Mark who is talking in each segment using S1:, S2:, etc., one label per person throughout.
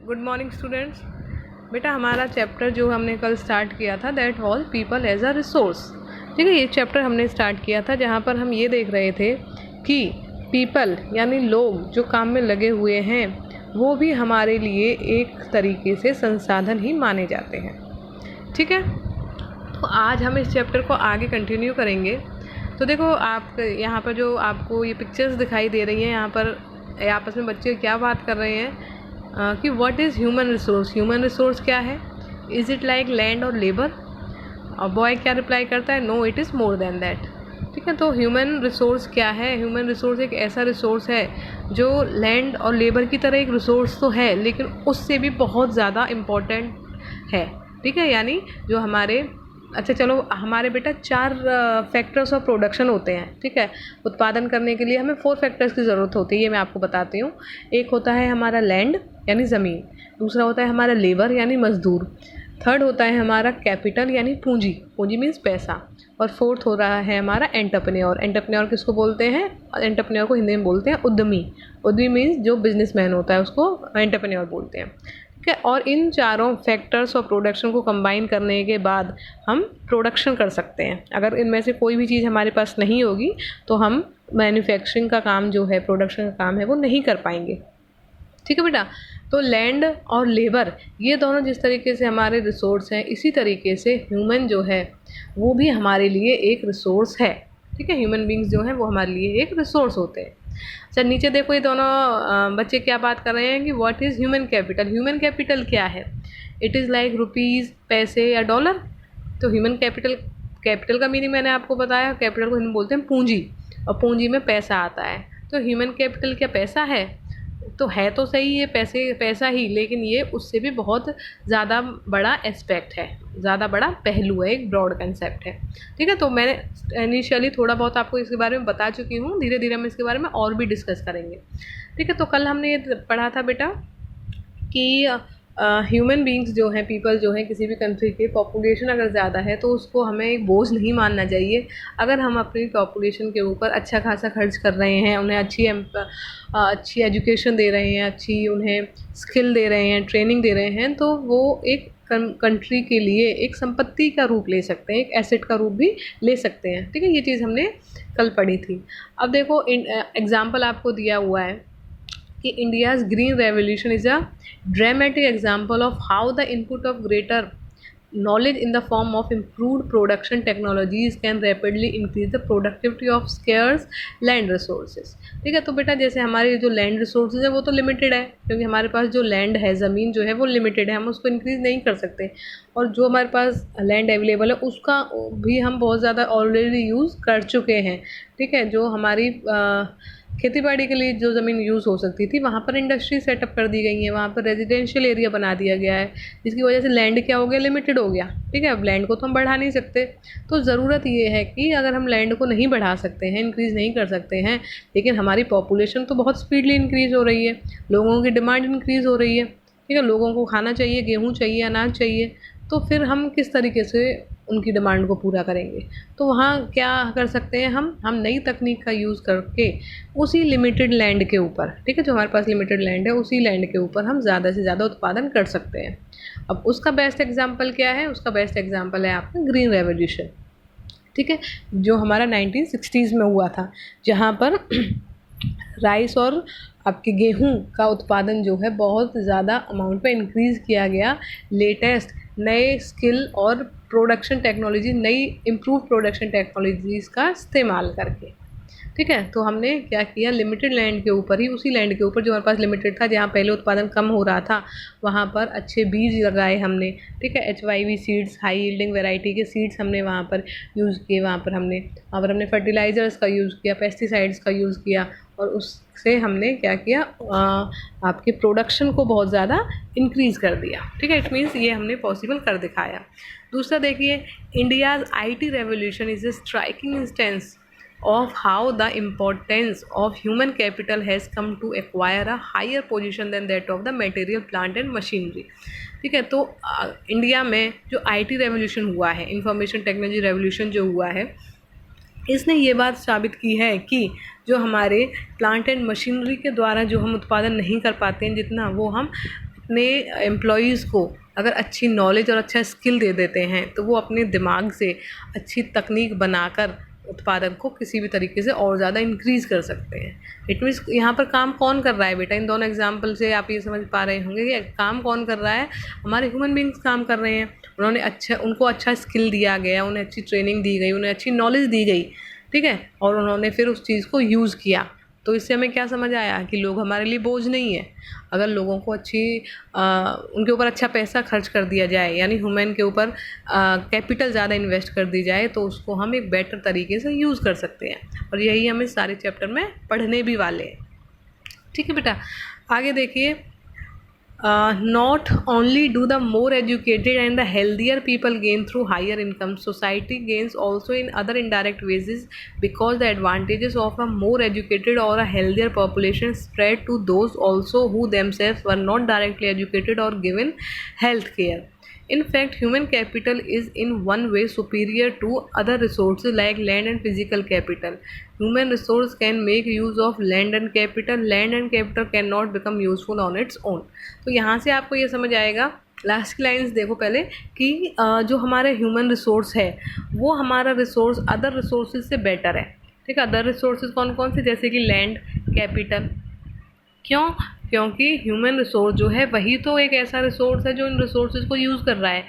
S1: Good morning students. बेटा हमारा chapter जो हमने कल स्टार्ट किया था that was people as a resource. ठीक है, ये चैप्टर हमने स्टार्ट किया था जहाँ पर हम ये देख रहे थे कि पीपल यानी लोग जो काम में लगे हुए हैं वो भी हमारे लिए एक तरीके से संसाधन ही माने जाते हैं। ठीक है, तो आज हम इस चैप्टर को आगे कंटिन्यू करेंगे। तो देखो आप यहाँ पर जो आपको ये पिक्चर्स दिखाई दे रही हैं, यहाँ पर आपस में बच्चे क्या बात कर रहे हैं कि what is human resource. Human resource क्या है? इज़ इट लाइक लैंड और लेबर? और बॉय क्या रिप्लाई करता है? No, it is more than that. ठीक है, तो ह्यूमन रिसोर्स क्या है? ह्यूमन रिसोर्स एक ऐसा रिसोर्स है जो लैंड और लेबर की तरह एक रिसोर्स तो है लेकिन उससे भी बहुत ज़्यादा इम्पॉर्टेंट है। ठीक है, यानी जो हमारे चलो हमारे बेटा 4 फैक्टर्स ऑफ प्रोडक्शन होते हैं। ठीक है, उत्पादन करने के लिए हमें 4 फैक्टर्स की ज़रूरत होती है, ये मैं आपको बताती हूँ। एक होता है हमारा लैंड यानी ज़मीन, दूसरा होता है हमारा लेबर यानी मज़दूर, थर्ड होता है हमारा कैपिटल यानी पूंजी, पूंजी मीन्स पैसा, और फोर्थ हो रहा है हमारा एंटरप्रेन्योर। एंटरप्रेन्योर किसको बोलते हैं? एंटरप्रेन्योर को हिंदी में बोलते हैं उद्यमी। उद्यमी मीन्स जो बिजनेसमैन होता है उसको एंटरप्रेन्योर बोलते हैं। ठीक है, और इन चारों फैक्टर्स और प्रोडक्शन को कंबाइन करने के बाद हम प्रोडक्शन कर सकते हैं। अगर इनमें से कोई भी चीज़ हमारे पास नहीं होगी तो हम मैन्युफैक्चरिंग का काम जो है, प्रोडक्शन का काम है, वो नहीं कर पाएंगे। ठीक है बेटा, तो लैंड और लेबर ये दोनों जिस तरीके से हमारे रिसोर्स हैं, इसी तरीके से ह्यूमन जो है वो भी हमारे लिए एक रिसोर्स है। ठीक है, ह्यूमन बींग्स जो हैं वो हमारे लिए एक रिसोर्स होते हैं। अच्छा, नीचे देखो ये दोनों बच्चे क्या बात कर रहे हैं कि what is human capital. Human capital क्या है? इट इज़ लाइक रुपीज़, पैसे या डॉलर। तो ह्यूमन कैपिटल, कैपिटल का मीनिंग मैंने आपको बताया, कैपिटल को हम बोलते हैं पूंजी, और पूंजी में पैसा आता है। तो ह्यूमन कैपिटल क्या पैसा है? तो है तो सही ये पैसा ही, लेकिन ये उससे भी बहुत ज़्यादा बड़ा एस्पेक्ट है, ज़्यादा बड़ा पहलू है, एक ब्रॉड कंसेप्ट है। ठीक है, तो मैंने इनिशियली थोड़ा बहुत आपको इसके बारे में बता चुकी हूँ, धीरे धीरे हम इसके बारे में और भी डिस्कस करेंगे। ठीक है, तो कल हमने ये पढ़ा था बेटा कि ह्यूमन बींग्स जो हैं, पीपल जो हैं, किसी भी कंट्री के पॉपुलेशन अगर ज़्यादा है तो उसको हमें एक बोझ नहीं मानना चाहिए। अगर हम अपनी पॉपुलेशन के ऊपर अच्छा खासा खर्च कर रहे हैं, उन्हें अच्छी एजुकेशन दे रहे हैं, अच्छी उन्हें स्किल दे रहे हैं, ट्रेनिंग दे रहे हैं, तो वो एक कंट्री के लिए एक संपत्ति का रूप ले सकते हैं, एक एसेट का रूप भी ले सकते हैं। ठीक है, ये चीज़ हमने कल पढ़ी थी। अब देखो एग्ज़ाम्पल आपको दिया हुआ है कि India's green revolution is a dramatic example of how the input of greater knowledge in the form of improved production technologies can rapidly increase the productivity of scarce land resources। ठीक है, तो बेटा जैसे हमारे जो लैंड रिसोर्सेज है वो तो लिमिटेड है, क्योंकि हमारे पास जो लैंड है, ज़मीन जो है वो लिमिटेड है, हम उसको इंक्रीज़ नहीं कर सकते, और जो हमारे पास लैंड अवेलेबल है उसका भी हम बहुत ज़्यादा ऑलरेडी यूज़ कर चुके हैं। ठीक है, जो हमारी खेती बाड़ी के लिए जो ज़मीन यूज़ हो सकती थी वहाँ पर इंडस्ट्री सेटअप कर दी गई है, वहाँ पर रेजिडेंशियल एरिया बना दिया गया है, जिसकी वजह से लैंड क्या हो गया? लिमिटेड हो गया। ठीक है, अब लैंड को तो हम बढ़ा नहीं सकते। तो ज़रूरत ये है कि अगर हम लैंड को नहीं बढ़ा सकते हैं, इंक्रीज़ नहीं कर सकते हैं, लेकिन हमारी पॉपुलेशन तो बहुत स्पीडली इंक्रीज़ हो रही है, लोगों की डिमांड इंक्रीज़ हो रही है। ठीक है, लोगों को खाना चाहिए, गेहूँ चाहिए, अनाज चाहिए, तो फिर हम किस तरीके से उनकी डिमांड को पूरा करेंगे? तो वहाँ क्या कर सकते हैं हम नई तकनीक का यूज़ करके उसी लिमिटेड लैंड के ऊपर, ठीक है, जो हमारे पास लिमिटेड लैंड है उसी लैंड के ऊपर हम ज़्यादा से ज़्यादा उत्पादन कर सकते हैं। अब उसका बेस्ट एग्जांपल क्या है? उसका बेस्ट एग्जांपल है आपका ग्रीन रेवोल्यूशन। ठीक है, जो हमारा 1960s में हुआ था, जहाँ पर राइस और आपके गेहूं का उत्पादन जो है बहुत ज़्यादा अमाउंट पे इंक्रीज़ किया गया, लेटेस्ट नए स्किल और प्रोडक्शन टेक्नोलॉजी, नई इम्प्रूव प्रोडक्शन टेक्नोलॉजीज़ का इस्तेमाल करके। ठीक है, तो हमने क्या किया? लिमिटेड लैंड के ऊपर ही, उसी लैंड के ऊपर जो हमारे पास लिमिटेड था, जहाँ पहले उत्पादन कम हो रहा था, वहाँ पर अच्छे बीज लगाए हमने। ठीक है, HYV seeds, high yielding variety के सीड्स हमने वहाँ पर यूज़ किए। वहाँ पर हमने फर्टिलाइज़र्स का यूज़ किया, पेस्टिसाइड्स का यूज़ किया, और उससे हमने क्या किया? आपके प्रोडक्शन को बहुत ज़्यादा इंक्रीज़ कर दिया। ठीक है, इट मीन्स ये हमने पॉसिबल कर दिखाया। दूसरा देखिए, India's IT revolution is a striking instance of how the importance of human capital has come to acquire a higher position than that of the material plant and machinery। ठीक है, तो India में जो IT revolution हुआ है, information technology revolution जो हुआ है, इसने ये बात साबित की है कि जो हमारे प्लांट एंड मशीनरी के द्वारा जो हम उत्पादन नहीं कर पाते हैं जितना, वो हम अपने एम्प्लॉयज़ को अगर अच्छी नॉलेज और अच्छा स्किल दे देते हैं तो वो अपने दिमाग से अच्छी तकनीक बनाकर उत्पादन को किसी भी तरीके से और ज़्यादा इंक्रीज़ कर सकते हैं। इट मीन्स यहाँ पर काम कौन कर रहा है बेटा, इन दोनों एग्जाम्पल से आप ये समझ पा रहे होंगे कि काम कौन कर रहा है, हमारे ह्यूमन बींग्स काम कर रहे हैं। उनको अच्छा स्किल दिया गया, उन्हें अच्छी ट्रेनिंग दी गई, उन्हें अच्छी नॉलेज दी गई, ठीक है, और उन्होंने फिर उस चीज़ को यूज़ किया। तो इससे हमें क्या समझ आया कि लोग हमारे लिए बोझ नहीं है। अगर लोगों को उनके ऊपर अच्छा पैसा खर्च कर दिया जाए, यानी ह्यूमन के ऊपर कैपिटल ज़्यादा इन्वेस्ट कर दी जाए, तो उसको हम एक बेटर तरीके से यूज़ कर सकते हैं। और यही हम इस सारे चैप्टर में पढ़ने भी वाले हैं। ठीक है बेटा, आगे देखिए। Not only do the more educated and the healthier people gain through higher income, society gains also in other indirect ways, because the advantages of a more educated or a healthier population spread to those also who themselves were not directly educated or given health care. In fact, human capital is in one way superior to other resources like land and physical capital. Human resource can make use of land and capital. Land and capital cannot become useful on its own. तो यहाँ से आपको ये समझ आएगा, last की lines देखो पहले, कि जो हमारे ह्यूमन रिसोर्स है वो हमारा रिसोर्स अदर रिसोर्सेज से बेटर है। ठीक है, अदर रिसोर्सेज कौन कौन से, जैसे कि लैंड, कैपिटल। क्यों? क्योंकि ह्यूमन रिसोर्स जो है वही तो एक ऐसा रिसोर्स है जो इन रिसोर्सेज को यूज़ कर रहा है।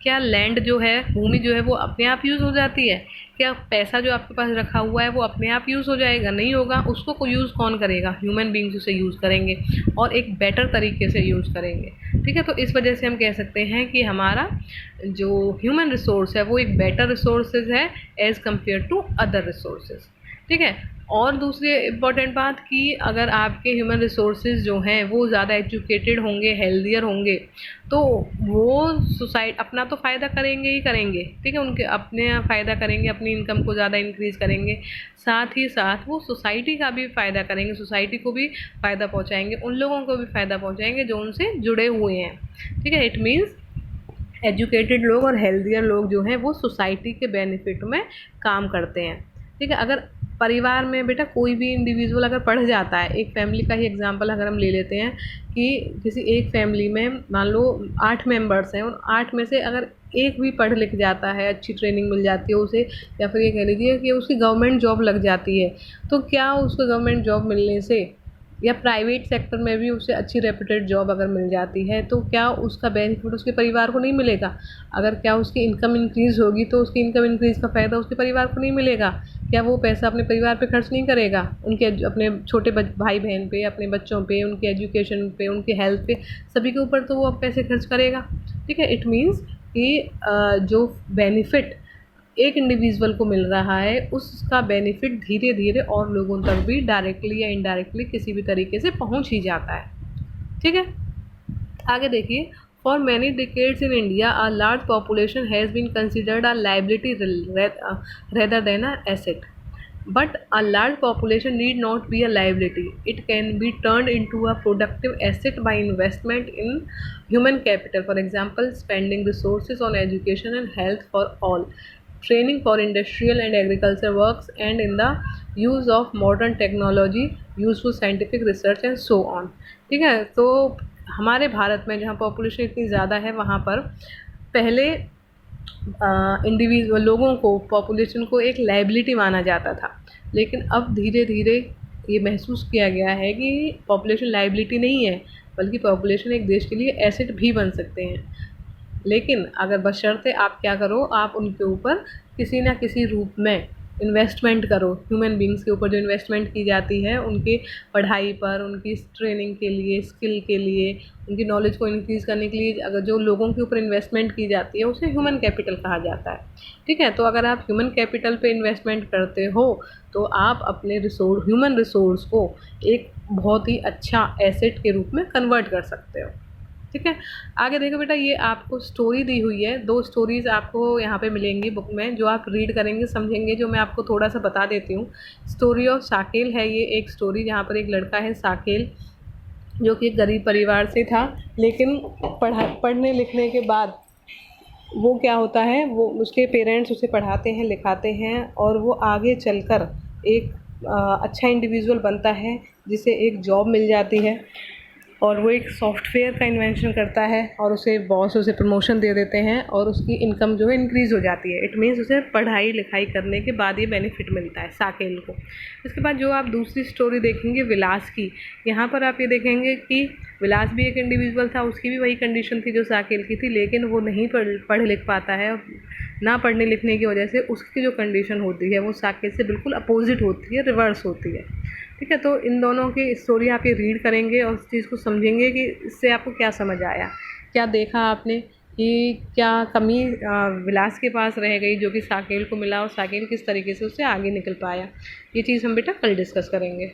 S1: क्या लैंड जो है, भूमि जो है, वो अपने आप यूज़ हो जाती है? क्या पैसा जो आपके पास रखा हुआ है वो अपने आप यूज़ हो जाएगा? नहीं होगा। उसको यूज़ कौन करेगा? ह्यूमन बींग्स उसे यूज़ करेंगे और एक बेटर तरीके से यूज़ करेंगे। ठीक है, तो इस वजह से हम कह सकते हैं कि हमारा जो ह्यूमन रिसोर्स है वो एक बेटर रिसोर्सेज है as compare to other resources. ठीक है, और दूसरी इम्पॉर्टेंट बात कि अगर आपके ह्यूमन रिसोर्सेज जो हैं वो ज़्यादा एजुकेटेड होंगे, हेल्दियर होंगे, तो वो अपना तो फ़ायदा करेंगे ही करेंगे। ठीक है, उनके अपने फ़ायदा करेंगे, अपनी इनकम को ज़्यादा इंक्रीज़ करेंगे, साथ ही साथ वो सोसाइटी का भी फ़ायदा करेंगे, सोसाइटी को भी फ़ायदा पहुँचाएँगे, उन लोगों को भी फ़ायदा पहुँचाएँगे जो उनसे जुड़े हुए हैं। ठीक है, इट मीन्स एजुकेटेड लोग और हेल्दियर लोग जो हैं वो सोसाइटी के बेनिफिट में काम करते हैं। ठीक है, अगर परिवार में बेटा कोई भी इंडिविजुअल अगर पढ़ जाता है, एक फैमिली का ही एग्जांपल अगर हम ले लेते हैं कि किसी एक फैमिली में मान लो 8 मेंबर्स हैं और 8 में से अगर एक भी पढ़ लिख जाता है, अच्छी ट्रेनिंग मिल जाती है उसे, या फिर ये कह लीजिए कि उसकी गवर्नमेंट जॉब लग जाती है, तो क्या उसको गवर्नमेंट जॉब मिलने से या प्राइवेट सेक्टर में भी उसे अच्छी रेप्यूटेड जॉब अगर मिल जाती है तो क्या उसका बेनिफिट उसके परिवार को नहीं मिलेगा? अगर क्या उसकी इनकम इंक्रीज़ होगी तो उसकी इनकम इंक्रीज़ का फ़ायदा उसके परिवार को नहीं मिलेगा? क्या वो पैसा अपने परिवार पे खर्च नहीं करेगा? उनके अपने छोटे भाई बहन पे, अपने बच्चों पे, उनके एजुकेशन पे, उनके हेल्थ पे, सभी के ऊपर तो वो अब पैसे खर्च करेगा। ठीक है, इट मीन्स कि जो बेनिफिट एक इंडिविजुअल को मिल रहा है उसका बेनिफिट धीरे धीरे और लोगों तक भी डायरेक्टली या इनडायरेक्टली किसी भी तरीके से पहुंच ही जाता है। ठीक है, आगे देखिए। For many decades in India a large population has been considered a liability rather than a asset, but a large population need not be a liability. It can be turned into a productive asset by investment in human capital, for example spending resources on education and health for all, training for industrial and agriculture works, and in the use of modern technology, useful scientific research and so on. ठीक है, तो हमारे भारत में जहाँ population इतनी ज़्यादा है वहाँ पर पहले इंडिविजुअल लोगों को, पॉपुलेशन को एक लाइबिलिटी माना जाता था, लेकिन अब धीरे धीरे ये महसूस किया गया है कि पॉपुलेशन लाइबिलिटी नहीं है, बल्कि पॉपुलेशन एक देश के लिए एसेट भी बन सकते हैं। लेकिन अगर बशर्ते आप क्या करो, आप उनके ऊपर किसी ना किसी रूप में इन्वेस्टमेंट करो। ह्यूमन बींग्स के ऊपर जो इन्वेस्टमेंट की जाती है उनके पढ़ाई पर, उनकी ट्रेनिंग के लिए, स्किल के लिए, उनकी नॉलेज को इंक्रीज़ करने के लिए अगर जो लोगों के ऊपर इन्वेस्टमेंट की जाती है उसे ह्यूमन कैपिटल कहा जाता है। ठीक है, तो अगर आप ह्यूमन कैपिटल पे इन्वेस्टमेंट करते हो तो आप अपने ह्यूमन रिसोर्स को एक बहुत ही अच्छा एसेट के रूप में कन्वर्ट कर सकते हो। ठीक है, आगे देखो बेटा, ये आपको स्टोरी दी हुई है, 2 स्टोरीज़ आपको यहाँ पे मिलेंगी बुक में, जो आप रीड करेंगे समझेंगे, जो मैं आपको थोड़ा सा बता देती हूँ। स्टोरी ऑफ साकेल है ये एक स्टोरी, जहाँ पर एक लड़का है साकेल, जो कि एक गरीब परिवार से था, लेकिन पढ़ने लिखने के बाद वो क्या होता है, वो उसके पेरेंट्स उसे पढ़ाते हैं, लिखाते हैं और वो आगे चलकर एक अच्छा इंडिविजुअल बनता है, जिसे एक जॉब मिल जाती है और वो एक सॉफ्टवेयर का इन्वेंशन करता है और उसे बॉस उसे प्रमोशन दे देते हैं और उसकी इनकम जो है इंक्रीज़ हो जाती है। इट मीन्स उसे पढ़ाई लिखाई करने के बाद ये बेनिफिट मिलता है साकेल को। इसके बाद जो आप दूसरी स्टोरी देखेंगे विलास की, यहाँ पर आप ये देखेंगे कि विलास भी एक इंडिविजुअल था, उसकी भी वही कंडीशन थी जो साकेल की थी, लेकिन वो नहीं पढ़ लिख पाता है। ना पढ़ने लिखने की वजह से उसकी जो कंडीशन होती है वो साकेल से बिल्कुल अपोजिट होती है, रिवर्स होती है। ठीक है, तो इन दोनों की स्टोरी आप ये रीड करेंगे और उस चीज़ को समझेंगे कि इससे आपको क्या समझ आया, क्या देखा आपने कि क्या कमी विलास के पास रह गई जो कि साकेल को मिला और साकेल किस तरीके से उससे आगे निकल पाया। ये चीज़ हम बेटा कल डिस्कस करेंगे।